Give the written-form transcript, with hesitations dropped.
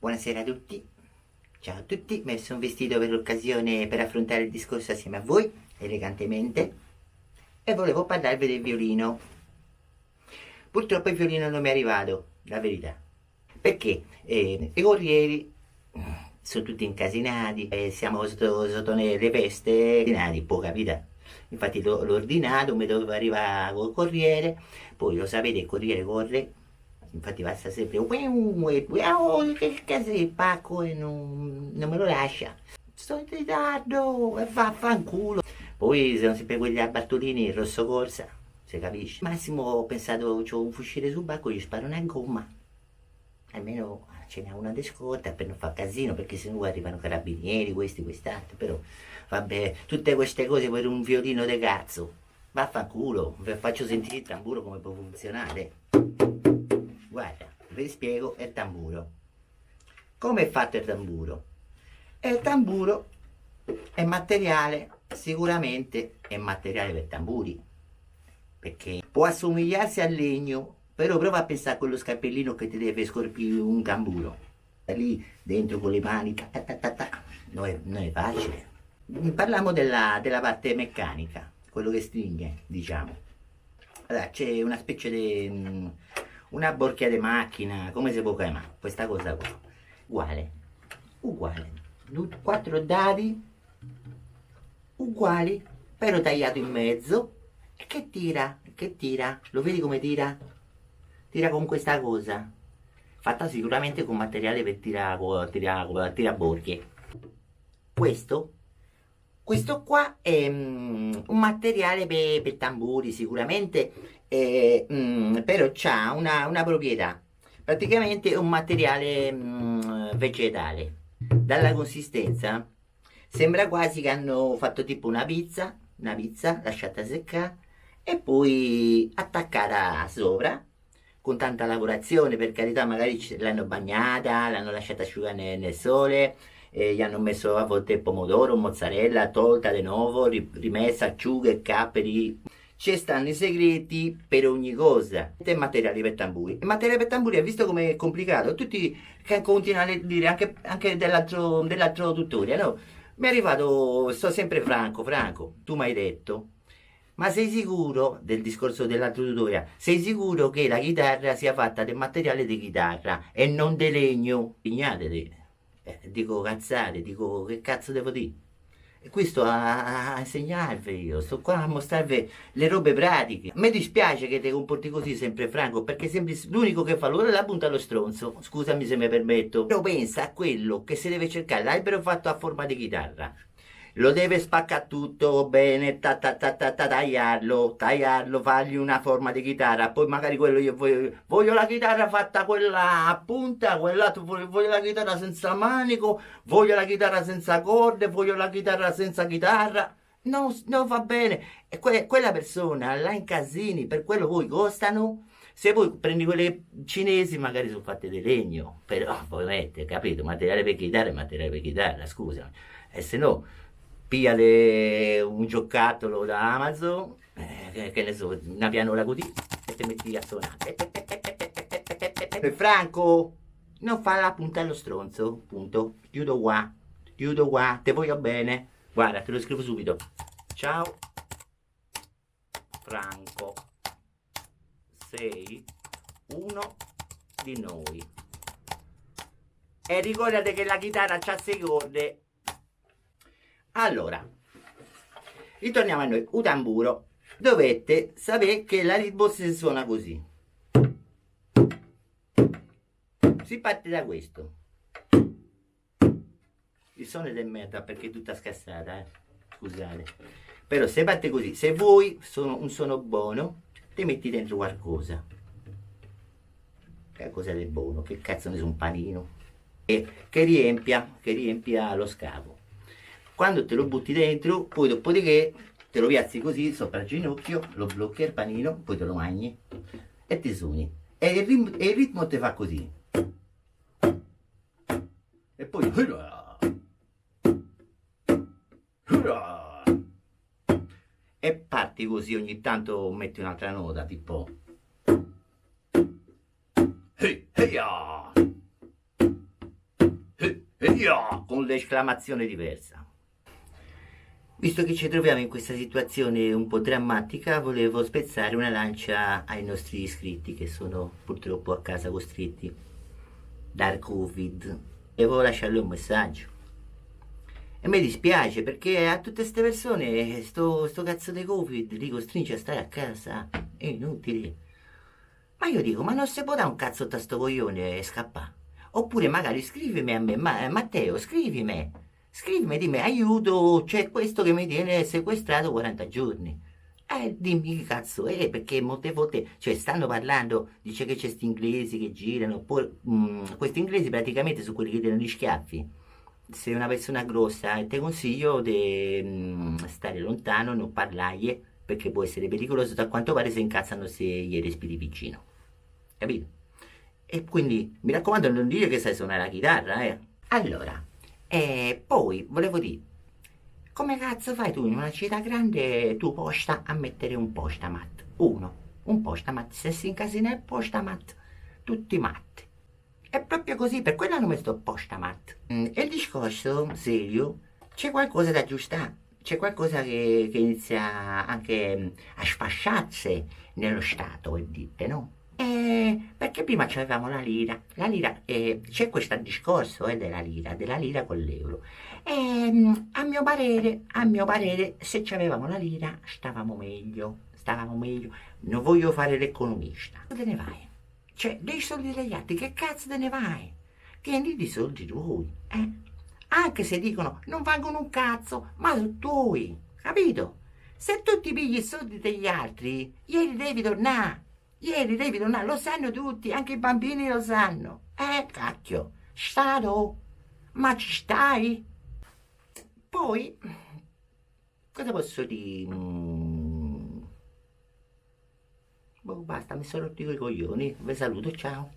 Buonasera a tutti, ciao a tutti, mi sono vestito per l'occasione per affrontare il discorso assieme a voi, elegantemente, e volevo parlarvi del violino. Purtroppo il violino non mi è arrivato, la verità, perché i corrieri sono tutti incasinati, siamo sotto le feste, incasinati, può capitare. Infatti l'ho ordinato, mi doveva arrivare col corriere, poi lo sapete il corriere corre, infatti passa sempre che cazzo di pacco e non me lo lascia. Sto in ritardo e vaffanculo. Poi sono sempre quelli a Bartolini, il rosso corsa, si capisce. Massimo ho pensato, c'ho un fucile sul bacco, gli sparo una gomma. Almeno ce n'è una di scorta per non far casino, perché sennò arrivano carabinieri, questi, quest'altro. Però, vabbè, tutte queste cose per un violino de cazzo. Vaffanculo, vi faccio sentire il tamburo come può funzionare. Guarda, vi spiego il tamburo. Come è fatto il tamburo? Il tamburo è materiale, sicuramente è materiale per tamburi, perché può assomigliarsi al legno, però prova a pensare a quello scappellino che ti deve scorpire un tamburo. Lì dentro con le mani, non è facile. Parliamo della parte meccanica, quello che stringe, diciamo. Allora, c'è una specie di una borchia di macchina, come si può chiamare? Questa cosa qua. Uguale. Quattro dadi uguali, però tagliato in mezzo. E che tira? Che tira? Lo vedi come tira? Tira con questa cosa. Fatta sicuramente con materiale per tiraborchie. Questo qua è un materiale per tamburi sicuramente, però ha una proprietà. Praticamente è un materiale vegetale. Dalla consistenza sembra quasi che hanno fatto tipo una pizza lasciata seccare e poi attaccata sopra con tanta lavorazione, per carità, magari l'hanno bagnata, l'hanno lasciata asciugare nel sole, gli hanno messo a volte il pomodoro, mozzarella, tolta di nuovo, rimessa, acciughe, capperi. Ci stanno i segreti per ogni cosa. E materiali per tamburi. Il materiale per tamburi, hai visto come è complicato? Tutti che continuano a dire, anche dell'altro tuttore, no? Mi è arrivato, sto sempre Franco, tu mi hai detto, ma sei sicuro del discorso dell'altro tutoria? Sei sicuro che la chitarra sia fatta del materiale di chitarra e non di legno? Ignatete. Dico cazzate, dico che cazzo devo dire? E questo a insegnarvi io, sto qua a mostrarvi le robe pratiche. Mi dispiace che ti comporti così sempre Franco, perché sembri l'unico che fa l'ora la punta allo stronzo, scusami se mi permetto. Però pensa a quello che si deve cercare l'albero fatto a forma di chitarra. Lo deve spaccare tutto bene, tagliarlo, fargli una forma di chitarra. Poi magari quello io voglio la chitarra fatta quella a punta, quell'altro voglio la chitarra senza manico, voglio la chitarra senza corde, voglio la chitarra senza chitarra. No, no, va bene. E quella persona la incasini, per quello poi costano. Se poi prendi quelle cinesi, magari sono fatte di legno, però ovviamente, capito? Materiale per chitarra è materiale per chitarra, scusa. E se no pigliale un giocattolo da Amazon, che ne so, una pianola così, e ti metti a suonare. Franco, non fa la punta allo stronzo, punto. Chiudo qua, te voglio bene. Guarda, te lo scrivo subito. Ciao, Franco, sei uno di noi. E ricordate che la chitarra c'ha 6 corde. Allora, ritorniamo a noi. Un tamburo. Dovete sapere che la ritmo si suona così. Si parte da questo. Il suono è del merda perché è tutta scassata, scusate. Però se parte così, se vuoi un suono buono, ti metti dentro qualcosa. Qualcosa del buono, che cazzo ne so, un panino. E che riempia lo scavo. Quando te lo butti dentro, poi dopodiché te lo piazzi così sopra il ginocchio, lo blocchi il panino, poi te lo mangi e ti suoni. E il ritmo ti fa così. E poi e parti così, ogni tanto metti un'altra nota, tipo hey, hey, Yeah! Con l'esclamazione diversa. Visto che ci troviamo in questa situazione un po' drammatica, volevo spezzare una lancia ai nostri iscritti che sono purtroppo a casa costretti dal Covid. E volevo lasciarle un messaggio. E mi dispiace perché a tutte queste persone sto cazzo di Covid li costringe a stare a casa. È inutile. Ma io dico, ma non si può dare un cazzo a sto coglione e scappare? Oppure magari scrivimi a me, Matteo, scrivimi, dimmi, aiuto, c'è questo che mi tiene sequestrato 40 giorni. Dimmi che cazzo è, perché molte volte, cioè, stanno parlando, dice che c'è sti inglesi che girano, poi, questi inglesi praticamente sono quelli che tirano gli schiaffi. Sei una persona grossa, ti consiglio di stare lontano, non parlargli, perché può essere pericoloso, da quanto pare si incazzano se gli respiri vicino. Capito? E quindi mi raccomando non dire che sai suonare la chitarra, eh. Allora, poi volevo dire, come cazzo fai tu in una città grande tu posta a mettere un postamat? Un postamat, se si incasina il postamat, tutti matti. È proprio così, per quello hanno messo postamat. E il discorso serio, c'è qualcosa da aggiustare, c'è qualcosa che inizia anche a sfasciarsi nello Stato, e dite, no? Perché prima avevamo la lira, c'è questo discorso della lira con l'euro. A mio parere, se avevamo la lira, stavamo meglio. Non voglio fare l'economista. Dove te ne vai? Cioè, dei soldi degli altri, che cazzo te ne vai? Tieni i soldi tuoi, eh? Anche se dicono non valgono un cazzo, ma sono tuoi, capito? Se tu ti pigli i soldi degli altri, ieri devi tornare, lo sanno tutti, anche i bambini lo sanno. Cacchio, Stato, ma ci stai? Poi, cosa posso dire? Boh, basta, mi sono rotto i coglioni, vi saluto, ciao.